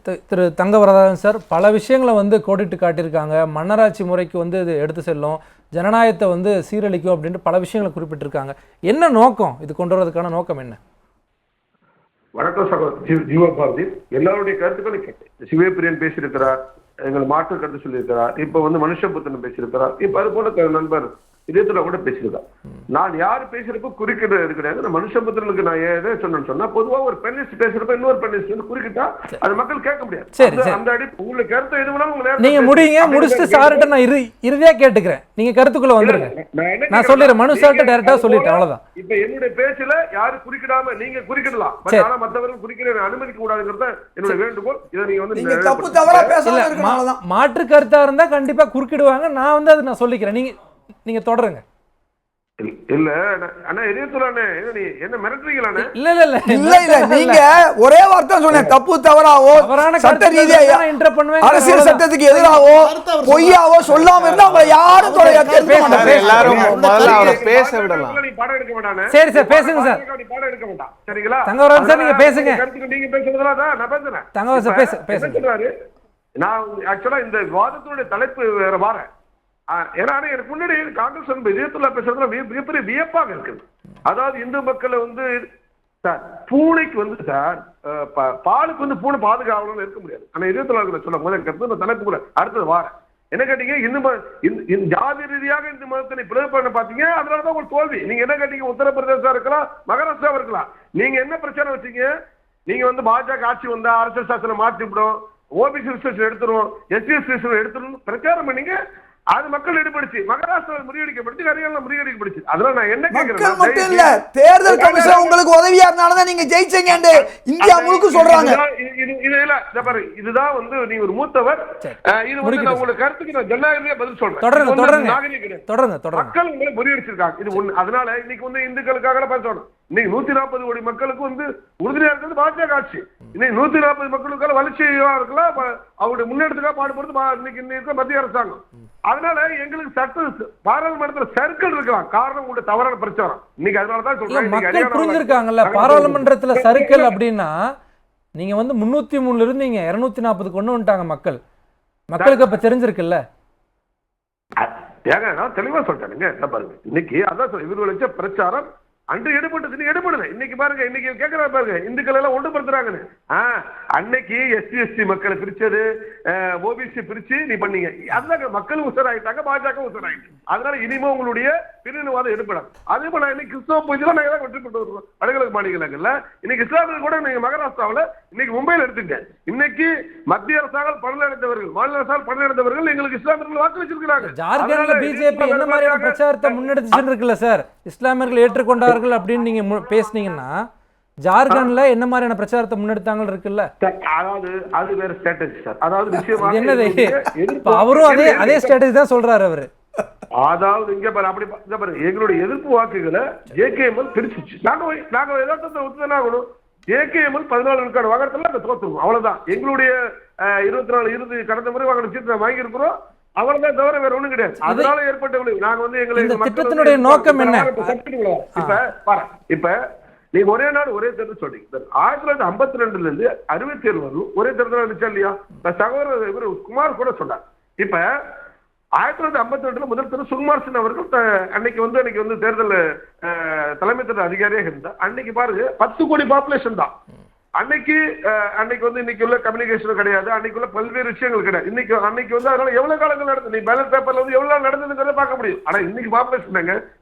திரு தங்கவரதன் sir பல விஷயங்களை வந்து கோடிட்டு காட்டியிருக்காங்க. மன்னராட்சி முறைக்கு வந்து இது எடுத்து செல்லும், ஜனநாயகத்தை வந்து சீரழிக்கும் அப்படின்ட்டு பல விஷயங்களை குறிப்பிட்டிருக்காங்க. என்ன நோக்கம், இது கொண்டு வரதுக்கான நோக்கம் என்ன? வணக்கம் சகோதரர் ஜீவபாரதி. எல்லாருடைய கருத்துக்களும் கேட்டேன். சிவபிரியன் பேசியிருக்கிறார், எங்கள் மாற்று கருத்து சொல்லியிருக்கிறார், இப்ப வந்து மனுஷபுத்தன் பேசியிருக்கிறார், இப்ப அது போல நண்பர் இதயத்துல கூட பேசியிருக்கார். நான் யாரு பேசுறப்ப குறுக்கிடுறது கிடையாது. நான் மனுஷபுத்திரனுக்கு நான் எதை சொன்னேன்னு சொன்னா, பொதுவா ஒரு பெண்ணிஸ்ட் பேசுறப்ப இன்னொரு பெண்ணிஸ்ட் வந்து குறுக்கிட்டா அது மக்கள் கேட்க முடியாது. அந்த அடி உங்களுக்கு கருத்து எது வேணாலும் நீங்க முடியுங்க, முடிச்சுட்டு சார்ட்ட நான் இறுதியா கேட்டுக்கிறேன், நீங்க கருத்துக்குள்ள வந்துருங்க. நான் சொல்லிடுறேன், மனு சார்ட்ட டைரக்டா சொல்லிட்டேன், அவ்வளவுதான். இப்ப என்னுடைய பேச்சுல யாரு குறுக்கிடாம நீங்க குறுக்கிடலாம், ஆனா மற்றவர்கள் குறுக்கிட அனுமதிக்க கூடாதுங்கிறத என்னோட வேண்டுகோள். இதை நீங்க வந்து தப்பு தவறா பேசலாம். மாற்று கருத்தா இருந்தா கண்டிப்பா குறுக்கிடுவாங்க. நான் வந்து அதை நான் சொல்லிக்கிறேன், நீங்க தொடருங்க. இல்ல அண்ணா எதிர்த்துறானே, என்ன மிரட்டுறீங்களானே? இல்ல இல்ல இல்ல இல்ல, நீங்க ஒரே வார்த்தை சொன்னேன், தப்பு தவறாவோ சட்ட ரீதியா அரசியல் சட்டத்துக்கு எதிராவோ பொய்யாவோ சொல்லாம இருந்தா அவங்க யாரும் எல்லாரும் முதல்ல அவரை பேச விடலாம். நீ பாடம் எடுக்க வேண்டானே. சரி சார், பேசுங்க சார். நீ பாடம் எடுக்க வேண்டாம், சரிங்களா? தங்கவரதன் சார் நீங்க பேசுங்க. நீங்க பேசுறதுல தான் நான் பேசுறேன். தங்கவரதன் சார் பேசுங்க. நான் ஆக்சுவலா இந்த விவாதத்துடைய தலைப்பு வேற வாரேன். ஏன்னா எனக்கு முன்னாடி காங்கிரஸ் விஜயத்துல்லா பேசுறதுல மிகப்பெரிய வியப்பாக இருக்குது. அதாவது இந்து மக்களை வந்து சார் பூனைக்கு வந்து சார் பாலுக்கு வந்து பூனை பாதுகாவலன்னு இருக்க முடியாது. ஆனா விஜயத்துல்லா சொல்ல முதல் கருத்து தலைப்பு கூட அடுத்தது வாரேன். என்ன கேட்டீங்க, இந்து ஜாதி ரீதியாக இந்து மதத்தை பிளவு பண்ண பாத்தீங்க, அதனாலதான் உங்களுக்கு தோல்வி. நீங்க என்ன கேட்டீங்க, உத்தரப்பிரதேசா இருக்கலாம், மகாராஷ்டிரா இருக்கலாம். நீங்க என்ன பிரச்சனை வச்சீங்க, நீங்க வந்து பாஜக ஆட்சி வந்தா அரசியல் சாசனம் மாற்றி விடும், ஓபிசி ரிசர்வேஷன் எடுத்துரும், எஸ்சி ரிசர்வேஷன் எடுத்துரும் பிரச்சாரம் பண்ணீங்க. அது மக்கள் ஈடுபடுச்சு, மகாராஷ்டிரா முறியடிக்கப்படுச்சு, ஹரியானா முறியடிக்கப்படுச்சு. அதனால நான் என்ன கேட்கிறேன், மட்டும் இல்ல தேர்தல் கமிஷன் உங்களுக்கு உதவியா இருந்தாலும் நீங்க ஜெயிச்சீங்க இந்தியா முழுக்க சொல்றாங்க. இதுதான் வந்து நீ ஒரு மூத்தவர், இது வந்து நான் உங்களுக்கு கருத்துக்கு நான் ஜனநாயகமே பதில் சொல்றேன். மக்கள் உங்களை முறியடிச்சிருக்காங்க, இது ஒண்ணு. அதனால இன்னைக்கு வந்து இந்துக்களுக்காக பேசணும். இன்னைக்கு 140 கோடி மக்களுக்கு வந்து உறுதியா இருக்கிறது பாஜக ஆட்சி. இன்னைக்கு 140 மக்களுக்கான வளர்ச்சியா இருக்கலாம், அவருடைய முன்னெடுத்துக்காக பாடுபடுறது இன்னைக்கு இருக்க மத்திய அரசாங்கம். அதனால எங்களுக்கு சட்ட பாராளுமன்றத்தில் சர்க்கிள் இருக்கலாம், காரணம் உங்களுடைய தவறான பிரச்சாரம். இன்னைக்கு அதனாலதான் சொல்றேன், மக்கள் புரிஞ்சிருக்காங்கல்ல பாராளுமன்றத்துல சர்க்கிள் அப்படின்னா. நீங்க வந்து 303 இருந்தீங்க, 240 கொண்டு வந்துட்டாங்க மக்கள். மக்களுக்கு அப்ப தெரிஞ்சிருக்குல்ல. ஏங்க நான் தெளிவா சொல்லிட்டேனுங்க. பாருங்க இன்னைக்கு அதான் இவர்கள் வச்ச பிரச்சாரம் அன்று எடுபட்டது எடுபடல. இன்னைக்கு பாருங்க, இன்னைக்கு கேட்கறா பாருங்க, இந்துக்கள் எல்லாம் ஒன்றுபடுத்துறாங்கன்னு. அன்னைக்கு எஸ்சி எஸ்டி மக்களை பிரிச்சது, ஓபிசி பிரிச்சு நீ பண்ணீங்க, அதுதான் மக்கள் உசராயிட்டாங்க, பாஜக உசராயிட்டு. அதனால இனிமே உங்களுடைய பிரிவினைவாதம் எடுப்படாது. அதே போல இன்னைக்கு கிறிஸ்தவ பூஜை நாங்க தான் வெற்றி பெற்று வருவோம் வடகிழக்கு மாநிலங்கள்ல. இன்னைக்கு இஸ்லாமியர்கள் கூட நீங்க மகாராஷ்டிராவில், இன்னைக்கு மும்பையில் எடுத்துங்க. இன்னைக்கு மத்திய அரசாங்கம் பணம் அடைந்தவர்கள், மாநில அரசாங்கம் பணம் அடைந்தவர்கள் எங்களுக்கு இஸ்லாமியர்கள் வாக்கு வச்சிருக்கிறாங்க. ஜார்க்கண்ட்ல பிஜேபி என்ன மாதிரியான பிரச்சாரத்தை முன்னெடுத்து இருக்குல்ல சார், இஸ்லாமியர்கள் ஏற்றுக்கொண்டார்கள் அப்படின்னு நீங்க பேசுனீங்கன்னா ஜார்க்கண்ட்ல என்ன மாதிரியான பிரச்சாரத்தை முன்னெடுத்தாங்க இருக்குல்ல. அதாவது அது வேற ஸ்ட்ராட்டஜி சார். அதாவது விஷயம் என்னது, அவரும் அதே ஸ்ட்ராட்டஜி தான் சொல்றாரு அவரு. அதாவது இங்க பாரு, அப்படி பாருங்க, எங்களுடைய எதிர்ப்பு வாக்குகளை ஜேகேஎம்எல் பிரிச்சுச்சு. நாங்க யதார்த்தத்தை ஒத்துதானே ஆகணும். ஜேகேஎம்எல் 14 விழுக்காடு வாங்கறதுல நாங்க தோத்துருவோம், அவ்வளவுதான். எங்களுடைய 24 இறுதி கடந்த முறை வாங்கின சீட்டு வாங்கி இருக்கிறோம், அவ்வளவுதான், தவிர வேற ஒண்ணும் கிடையாது. அதனால ஏற்பட்ட நாங்க வந்து எங்களுக்கு திட்டத்தினுடைய நோக்கம் என்ன இப்ப நீங்க ஒரே நாடு ஒரே தேர்தல் சொல்றீங்க. 1952 இருந்து 67 வரலும் ஒரே தேர்தல் இருந்துச்சா இல்லையா? சகோதரர் இவர் குமார் கூட சொன்னார். இப்ப 1952 முதல் திரு சுகுமார் சிங் அவர்கள் அன்னைக்கு வந்து தேர்தல் தலைமை தேர்தல் அதிகாரியாக இருந்தார். அன்னைக்கு பாருங்க 10 கோடி பாப்புலேஷன் தான். அன்னைக்கு வந்து இன்னைக்கு உள்ள கம்யூனிகேஷன் கிடையாது, அன்னைக்கு உள்ள பல்வேறு விஷயங்கள் கிடையாது. அன்னைக்கு வந்து அதனால எவ்வளவு காலங்கள் நடந்தது, நீ பேலட் பேப்பர்ல வந்து எவ்வளவு நடந்ததுங்கிறத பார்க்க முடியும். ஆனா இன்னைக்கு பாப்புலேஷன்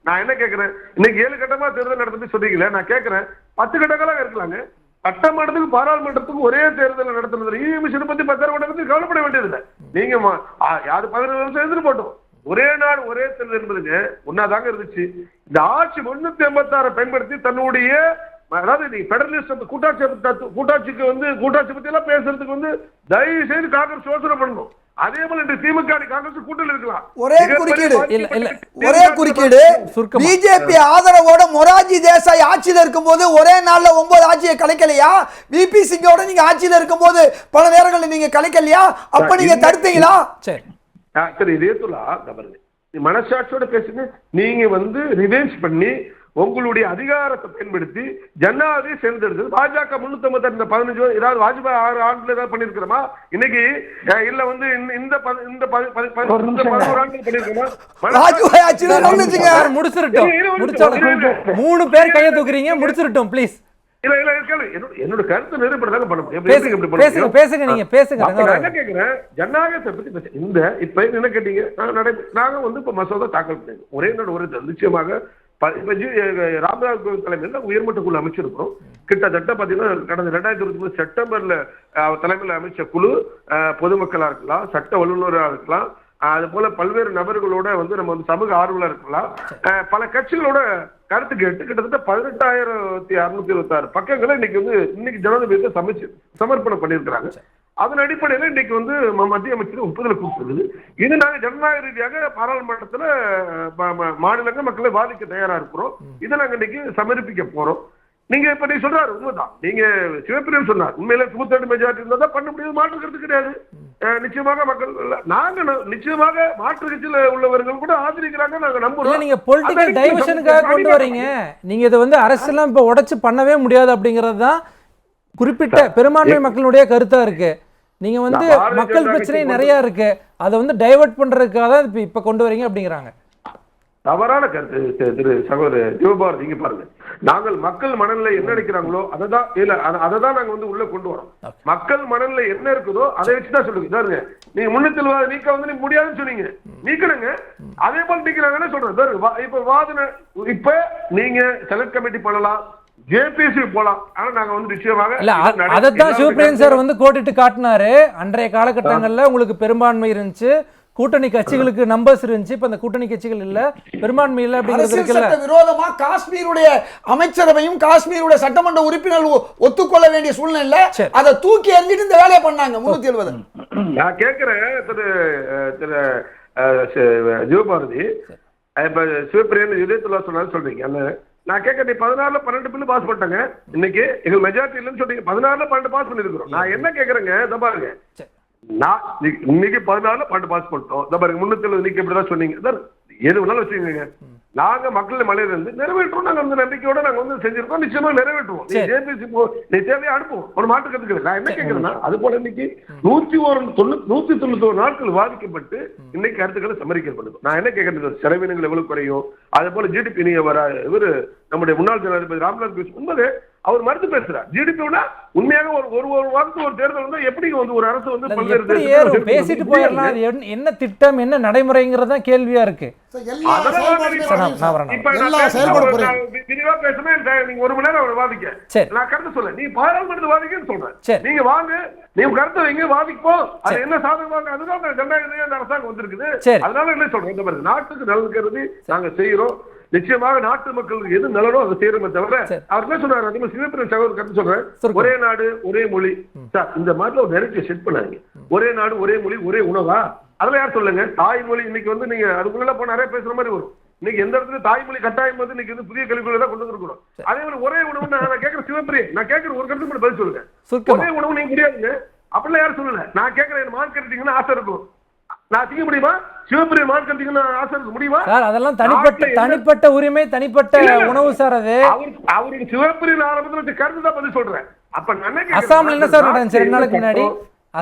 நான் என்ன கேட்கிறேன், இன்னைக்கு 7 கட்டமா தேர்தல் நடத்தி சொல்றீங்களே, நான் கேட்கிறேன் 10 கட்டங்களா இருக்கலாங்க. சட்டமன்றத்துக்கு பாராளுமன்றத்துக்கு ஒரே தேர்தல் நடத்துறது மிஷினை பத்தி 10,000 பத்தி கவலைப்பட வேண்டியதில்லை. நீங்க யாரு 15 வருஷம் எதிர்த்து போட்டோம். ஒரே நாடு ஒரே தேர்தல் என்பதுங்க ஒன்னாதாங்க இருந்துச்சு. இந்த ஆட்சி 386 பயன்படுத்தி தன்னுடைய, அதாவது நீ பெடரலிஸ்ட் கூட்டாட்சிக்கு வந்து கூட்டாட்சி பத்தி எல்லாம் பேசுறதுக்கு வந்து தயவு செய்து காங்கிரஸ் யோசனை பண்ணணும். அதே போல இந்த திமுக காங்கிரஸ் கூட்டணி இருக்கலாம். ஒரே குறுக்கீடு பிஜேபி ஆதரவோட மொரார்ஜி தேசாய் ஆட்சியில இருக்கும்போது ஒரே நாள்ல 9 ஆட்சியை கலைக்கலையா? விபி சிங்கோட நீங்க ஆட்சியில இருக்கும்போது பல நேரங்களில் நீங்க கலைக்கலையா? அப்ப நீங்க தடுத்தீங்களா? சரி இதே மனசாட்சியோட பேசுங்க. நீங்க வந்து ரிவெஞ்ச் பண்ணி உங்களுடைய அதிகாரத்தை பயன்படுத்தி ஜனாதிபதி தேர்ந்தெடுத்தது பாஜக 356 15 ஏதாவது வாஜ்பாய் 6 ஆண்டுல ஏதாவது பண்ணிருக்கிறோமா? இன்னைக்கு இல்ல வந்து இந்த 11 ஆண்டுகள் பண்ணிருக்கோமா? வாஜ்பாய் ஆட்சியில நடந்துச்சுங்க. முடிச்சிரட்டும். மூணு பேர் கையை தூக்குறீங்க, முடிச்சிரட்டும் ப்ளீஸ். இல்ல இல்ல கேளு, என்னோட கருத்து நிறைவேறதாக பண்ண முடியும். பேசுங்க நீங்க பேசுங்க. நான் என்ன கேக்குறேன், ஜனநாயகத்தை பத்தி இந்த இப்ப என்ன கேட்டீங்க, நாங்க வந்து இப்ப மசோதா தாக்கல் பண்ணீங்க ஒரே நாடு ஒரு நிச்சயமாக ராம்நாத் கோவிந்த் தலைமையில் உயர்மட்ட குழு அமைச்சிருக்கிறோம். கிட்டத்தட்ட பாத்தீங்கன்னா கடந்த 2023 செப்டம்பர்ல தலைமையில் அமைச்ச குழு பொதுமக்களா இருக்கலாம், சட்ட வல்லுநராக இருக்கலாம், அது போல பல்வேறு நபர்களோட வந்து நம்ம வந்து சமூக ஆர்வலா இருக்கலாம், பல கட்சிகளோட கருத்து கேட்டு கிட்டத்தட்ட 18,626 பக்கங்களை இன்னைக்கு ஜனாதிபதி சமர்ப்பணம் பண்ணியிருக்கிறாங்க. அதன் அடிப்படையில் இன்னைக்கு வந்து மத்திய அமைச்சர் ஒப்புதல் கொடுத்துருக்குது. இது நாங்க ஜனநாயக ரீதியாக பாராளுமன்றத்துல மாநிலங்கள் மக்களை வாதிக்க தயாரா இருக்கிறோம். இதை நாங்க இன்னைக்கு சமர்ப்பிக்க போறோம். நீங்க இப்ப நீ சொல்றாரு உண்மைதான், நீங்க சிவப்பிரியன் சொன்னார் உண்மையில 2/3 மெஜாரிட்டி இருந்தா தான் பண்ண முடியாது, மாற்றுக்கிறது கிடையாது. நிச்சயமாக மக்கள் நாங்க நிச்சயமாக மாற்று கட்சியில உள்ளவர்கள் கூட ஆதரிக்கிறாங்க, நாங்க நம்புறோம். நீங்க பொலிட்டிக்கல் டைவர்ஷனுக்காக கொண்டு வரீங்க. நீங்க இதை வந்து அரசெல்லாம் இப்ப உடைச்சு பண்ணவே முடியாது அப்படிங்கிறது தான் குறிப்பிட்ட பெரும்பான்மை மக்களுடைய கருத்தா இருக்கு. நீங்க வந்து மக்கள் பிரச்சனை நிறைய இருக்கு, அதை வந்து டைவர்ட் பண்றதுக்காக தான் இப்ப கொண்டு வரீங்க அப்படிங்கிறாங்க. தவறான கருத்து திரு சகோதரர் சிவபாரதி. நீங்க பாருங்க, நாங்கள் மக்கள் மனநிலை என்ன நினைக்கிறாங்களோ அதைதான் நாங்க வந்து உள்ள கொண்டு வரோம். மக்கள் மனநிலை என்ன இருக்குதோ அதை வச்சுதான் சொல்லுங்க. நீங்க 370 நீக்க வந்து நீங்க முடியாதுன்னு சொன்னீங்க, நீக்கணுங்க. அதே போல நீக்கிறாங்கன்னு சொல்றேன். இப்ப வாதனை இப்ப நீங்க செலக்ட் கமிட்டி பண்ணலாம், ஜேபிசி போலாம். ஆனா நாங்க வந்து நிச்சயமாக இல்ல அதைத்தான் சிவபிரியன் சார் வந்து கோடிட்டு காட்டினாரு. அன்றைய காலகட்டங்கள்ல உங்களுக்கு பெரும்பான்மை இருந்துச்சு, கூட்டணி கட்சிகளுக்கு நம்பர்ஸ் இருந்துச்சு, இப்ப அந்த கூட்டணி கட்சிகள் இல்ல, பெரும்பான்மை இல்ல அப்படிங்கிறது விரோதமா காஷ்மீருடைய அமைச்சரவையும் காஷ்மீருடைய சட்டமன்ற உறுப்பினர்கள் ஒத்துக்கொள்ள வேண்டிய சூழ்நிலை அதை தூக்கி எறிஞ்சிட்டு இந்த வேலையை பண்ணாங்க 370. நான் கேட்கிறேன் திரு ஜீவபாரதி, இப்ப சிவபிரியன் இதயத்துல சொன்னாலும் சொல்றீங்க. நான் கேட்க நீ 16ல 12 பில்லு பாஸ் பண்ணிட்டாங்க, இன்னைக்கு எங்க மெஜாரிட்டி இல்லைன்னு சொல்றீங்க. 16ல 12 பாஸ் பண்ணிருக்கிறோம். நான் என்ன கேட்கறேங்க, இதை பாருங்க, நான் இன்னைக்கு 16ல 12 பாஸ் பண்ணிட்டோம். இதை பாருங்க 370 நீங்க எப்படிதான் சொன்னீங்க, எது வேணாலும் வச்சுக்கோங்க. நாங்க மக்கள் மலையில இருந்து நிறைவேற்றோம். நாங்க வந்து நம்பிக்கையோட நாங்க வந்து செஞ்சிருக்கோம், நிச்சயமா நிறைவேற்றுவோம். நீ தேவையா அனுப்புவோம், ஒரு மாற்று கருத்து. நான் என்ன கேட்கிறேன்னா, அது போல இன்னைக்கு 191 நாட்கள் வாதிக்கப்பட்டு இன்னைக்கு கருத்துக்களை சமரிக்கப்படுது. நான் என்ன கேட்கறது, செலவினங்கள் எவ்வளவு குறையும், அதே போல ஜிடிபி நீங்க வர இவரு நம்முடைய முன்னாள் ஜனாதிபதி ராம்நாத் கோவிந்த் உண்மையே அவர் மறுத்து பேசுறார். ஜிடிபியோட உண்மையாக ஒரு வாரத்துக்கு ஒரு தேர்தல் வந்து எப்படி வந்து ஒரு அரசு வந்து பல்வேறு பேசிட்டு போயிடலாம். என்ன திட்டம் என்ன நடைமுறைங்கிறதா கேள்வியா இருக்கு. விரிவா பேசுனா நீங்க 1 மணி நேரம் வாதிக்க, நான் கருத்து சொல்ல, நீ பாராளுமன்றத்தை வாதிக்கன்னு சொல்றேன். நீங்க வாங்க, நீங்க கருத்தை வைங்க, வாதிப்போம். அது என்ன சாதகமாக, அதுதான் ஜனநாயக அரசாங்கம் வந்திருக்குது. அதனால என்ன சொல்றேன், இந்த மாதிரி நாட்டுக்கு நல்லது கருதி நாங்க செய்யறோம். நிச்சயமாக நாட்டு மக்களுக்கு எது நல்லதோ அதை செய்யறோமே தவிர, அவர் என்ன சொல்றாரு, அதே மாதிரி சிவப்பிரியன் சகோதரர் கருத்து சொல்றேன், ஒரே நாடு ஒரே மொழி. இந்த மாதிரி ஒரு நெருக்கி செட் பண்ணாங்க. ஒரே நாடு ஒரே மொழி ஒரே உணவா, அதெல்லாம் யார் சொல்லுங்க. தாய்மொழி இன்னைக்கு வந்து நீங்க அதுக்குள்ள போய் நிறைய பேசுற மாதிரி வரும். இன்னைக்கு எந்த இடத்துல தாய்மொழி கட்டாயம் வந்து இன்னைக்கு வந்து புதிய கல்விக்குள்ள தான் கொண்டு வந்துருக்கணும். அதே மாதிரி ஒரே உணவு நான் கேட்கிற சிவப்பிரியன், நான் கேட்கிற ஒரு கருத்து மட்டும் பதில் சொல்லுங்க. ஒரே உணவு நீங்க முடியாதுங்க, அப்படிலாம் யாரும் சொல்லல. நான் கேட்கிறேன், மார்க் எடுத்தீங்கன்னா ஆசை இருக்கும், நான் செய்ய முடியுமா? சிவப்பிரியன் மார்க் எடுத்தீங்கன்னா ஆசை இருக்க முடியுமா? சார் அதெல்லாம் தனிப்பட்ட உரிமை, தனிப்பட்ட உணவு சார். அது அவருக்கு சிவப்பிரியன் ஆரம்பத்தில் வச்ச கருத்து தான் பதில் சொல்றேன். அப்ப அசாம்ல என்ன சார் நடந்துச்சு 2 நாளுக்கு முன்னாடி?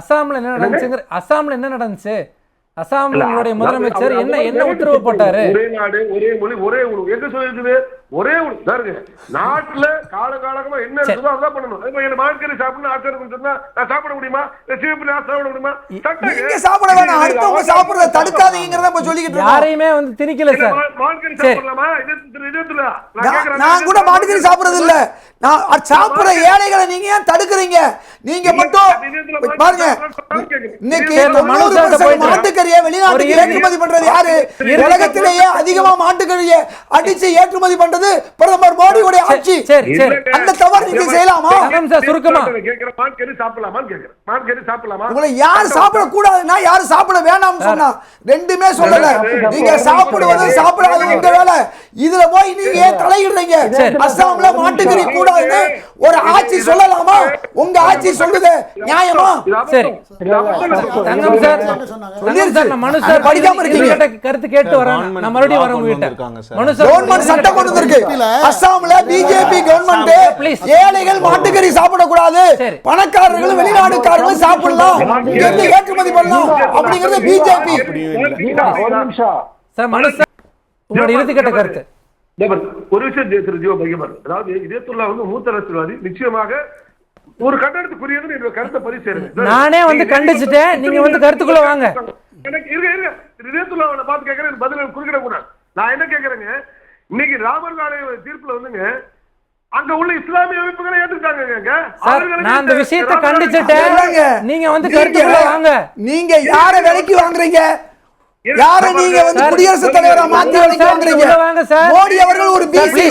அசாம்ல என்ன நடந்துச்சு? அசாம்களுடைய முதலமைச்சர் என்ன உத்தரவு போட்டாரு? ஒரே நாடு ஒரே மொழி ஒரே உணவு எங்க சொல்லிருக்குது? ஒரே உணவு நாட்டுல காலகாலமா என்ன இருக்குதோ அதான் பண்ணணும். அதே மாதிரி மார்க்கெட் சாப்பிடணும் ஆசை இருக்குன்னு சொன்னா நான் சாப்பிட முடியுமா? சிவப்பிரியன் ஆசை சாப்பிட முடியுமா? நீங்க சாப்பிட வேணாம், அடுத்தவங்க சாப்பிடுறத தடுக்காதீங்கறத இப்ப சொல்லிக்கிட்டு இருக்கோம். யாரையுமே வந்து திணிக்கல சார். மார்க்கெட் சாப்பிடலாமா? இதுல நான் கூட மாட்டுக்கறி சாப்பிடுறது இல்ல. நான் சாப்பிடுற ஏழைகளை நீங்க ஏன் தடுக்குறீங்க? நீங்க மட்டும் பாருங்க, இன்னைக்கு 90% மாட்டுக்கறியை வெளிநாட்டுக்கு ஏற்றுமதி பண்றது யாரு? உலகத்திலேயே அதிகமா மாட்டுக்கறியை அடிச்சு ஏற்றுமதி பண்றது பிரதமர் மோடியுடைய ஆட்சி. அந்த தவறு நீங்க செய்யலாமா? சுருக்கமா மாட்டுக்கறி சாப்பிடலாமான்னு கேக்குறேன். மாட்டுக்கறி சாப்பிடலாமா? உங்களை யார் சாப்பிட கூடாதுன்னா யாரு சாப்பிட வேணாம்னு சொன்னா ரெண்டுமே சொல்லல. நீங்க சாப்பிடுவது சாப்பிடாது உங்க வேலை. இதுல போய் நீங்க ஏன் தலையிடுறீங்க? அஸ்ஸாம்ல மாட்டுக்கறி கூடாதுன்னு ஒரு ஆட்சி சொல்லலாமா? உங்க ஆட்சி சொல்லுது நியாயமா? சரி தங்கம் சார், மனு சார் படிக்காம இருக்கீங்க, கருத்து கேட்டு வராங்க. நான் மறுபடியும் வரேன் உங்ககிட்ட. மனு சார் கவர்மெண்ட் சட்டம் கொண்டு இருக்கு. அஸ்ஸாம்ல பிஜேபி கவர்மெண்ட் ஏழைகள் மாட்டுக்கறி சாப்பிடக்கூடாது, பணக்காரர்கள் வெளிநாடுக்காரர்கள் சாப்பிடலாம், இங்கிருந்து ஏற்றுமதி பண்ணலாம் அப்படிங்கிறது பிஜேபி. சார் மனு சார் உங்களுடைய இறுதிக்கட்ட கருத்து. ஒரு விஷயம் திரு ஜியோ பையமர், அதாவது இதயத்துல்லா வந்து மூத்த அரசியல்வாதி, நிச்சயமாக ஒரு கண்டனத்துக்குரியது என்னோட கருத்தை பதிவு செய்யறது. நானே வந்து கண்டிச்சுட்டேன், நீங்க வந்து கருத்துக்குள்ள வாங்க. எனக்கு இதயத்துல்லாவை பார்த்து கேட்கறேன், பதில் குறுக்கிட கூடாது. நான் என்ன கேட்கறேங்க, இன்னைக்கு ராமர் ஆலய தீர்ப்புல வந்துங்க அங்க உள்ள இஸ்லாமிய அமைப்புகளை ஏத்துட்டாங்க. நான் அந்த விஷயத்தை கண்டிச்சுட்டேன், நீங்க வந்து கருத்துக்குள்ள வாங்க. நீங்க யார விலைக்கு வாங்குறீங்க? யார நீங்க வந்து குடியரசுத் தலைவரா மாத்தி விலைக்கு வாங்குறீங்க? மோடி அவர்கள் ஒரு பிசி,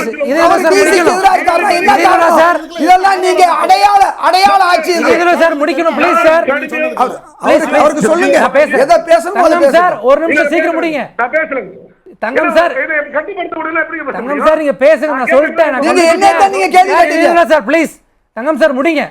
அவர் பிசிக்கு எதிராக இருக்காரா? என்ன காரணம் சார்? இதெல்லாம் நீங்க அடையாள ஆட்சி. இதுல சார் முடிக்கணும் ப்ளீஸ் சார். அவருக்கு சொல்லுங்க எதை பேசணும் போது சார். ஒரு நிமிஷம் சீக்கிரம் முடிங்க. நான் பேசுறேன் தங்கம் சார். கட்டுப்படுத்த முடியல எப்படி பேசுறீங்க? தங்கம் சார் நீங்க பேசுங்க, நான் சொல்லிட்டேன். நீங்க என்னதான் நீங்க கேள்வி கேட்டீங்க சார் ப்ளீஸ். தங்கம் சார் முடிங்க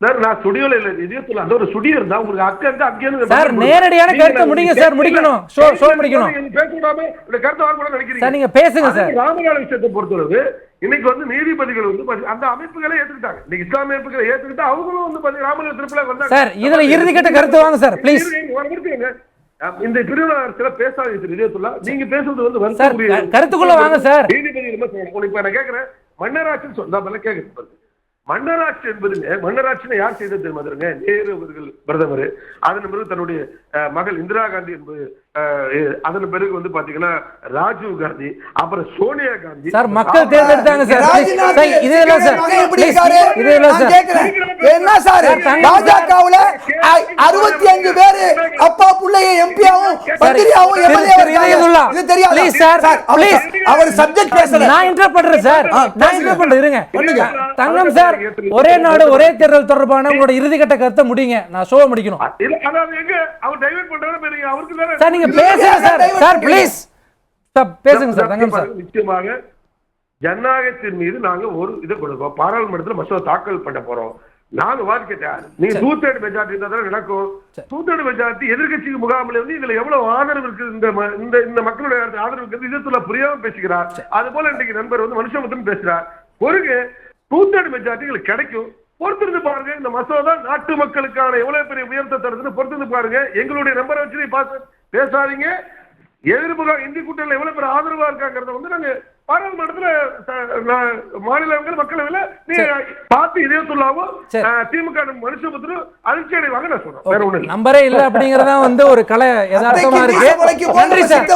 சார். நான் ஸ்டுடியோல இல்ல, இதயத்துல அந்த ஒரு ஸ்டுடியோ இருந்தா உங்களுக்கு அக்கா இருந்தா அங்கேயே சார் நேரடியான கருத்து முடிங்க சார். முடிக்கணும், ஷோ முடிக்கணும். பேசக்கூடாம இந்த கருத்து வாங்க கூட நினைக்கிறீங்க சார். நீங்க பேசுங்க சார். ராமநாத விஷயத்தை பொறுத்தளவு இன்னைக்கு வந்து நீதிபதிகள் வந்து அந்த அமைப்புகளை ஏத்துக்கிட்டாங்க. இன்னைக்கு இஸ்லாமிய அமைப்புகளை ஏத்துக்கிட்டு அவங்களும் வந்து ராமநாத திருப்பல வந்தாங்க சார். இதுல இறுதிக்கட்ட கருத்து வாங்க சார் ப்ளீஸ். இந்த திருவிழா பேசாதீங்க இதயத்துல. நீங்க பேசுறது வந்து சார் கருத்துக்குள்ள வாங்க சார். நீதிபதி இப்ப நான் கேட்கிறேன், மன்னராட்சின்னு சொன்னா கேட்க மன்னராட்சி என்பதுல மன்னராட்சியை யார் செய்தது தெரியுமா? நேரு அவர்கள் பிரதமர், அதன் பிறகு தன்னுடைய மகள் இந்திரா காந்தி என்பது, அதன் பிறகு வந்து பாத்தீங்கன்னா ராஜீவ் காந்தி, அப்புறம் சோனியா காந்தி. சார் மக்கள் தேர்ந்தெடுத்தாங்க சார். இதெல்லாம் சார் இதெல்லாம் சார் என்ன சார்? பாஜகவுல 65 பேரு அப்பா புள்ளைய எம்பியாவும் மந்திரியாவும் எம்எல்ஏ. இது தெரியாது ப்ளீஸ் சார். ப்ளீஸ் அவர் சப்ஜெக்ட் பேசல, நான் இன்டர்ப்ரெட் பண்றேன் சார். நான் இன்டர்ப்ரெட் பண்றேன். இருங்க தங்கம் சார். ஒரே நாடு ஒரே தேர்தல் தொடர்பான உங்களோட இறுதிக்கட்ட கருத்தை முடிங்க, நான் ஷோ முடிக்கணும். சார் நீங்க பேசுங்க சார். சார் ப்ளீஸ் பேசுங்க சார். தங்கம் சார் நிச்சயமாக ஜனநாயகத்தின் மீது நாங்க ஒரு இது கொடுப்போம். பாராளுமன்றத்தில் மசோதா தாக்கல் பண்ண போறோம். நாங்க வாதிக்கிட்டேன், நீங்க 2/3 மெஜாரிட்டி இருந்தா நடக்கும். 2/3 மெஜாரிட்டி எதிர்கட்சிக்கு முகாமில் வந்து இதுல எவ்வளவு ஆதரவு இருக்கு, இந்த மக்களுடைய ஆதரவு இருக்கு. இதத்துல புரியாம பேசுகிறார். அது போல இன்றைக்கு நண்பர் வந்து மனுஷமுத்திரன் பேசுறார். ஒரு 2/3 மெஜாரிட்டி கிடைக்கும். பொறுத்திருந்து பாருங்க. இந்த மசோதா நாட்டு மக்களுக்கான எவ்வளவு பெரிய உயர்த்த தருதுன்னு பொறுத்திருந்து பாருங்க. எங்களுடைய நம்பரை வச்சு பார்த்து பேசாதீங்க. எதிர்ப்புகள் இந்தி கூட்டணியில் எவ்வளவு பேர் ஆதரவா இருக்காங்கிறத வந்து நாங்க பாராளுமன்றத்துல மாநிலங்கள் மக்களவையில் பார்த்து இதயத்துள்ளாவும் திமுக மனுஷமுத்திரம் அதிர்ச்சி அடைவாங்க நான் சொல்றேன். வேற ஒண்ணு நம்பரே இல்ல அப்படிங்கறதா வந்து ஒரு கலை யதார்த்தமா இருக்கு. நன்றி சார்.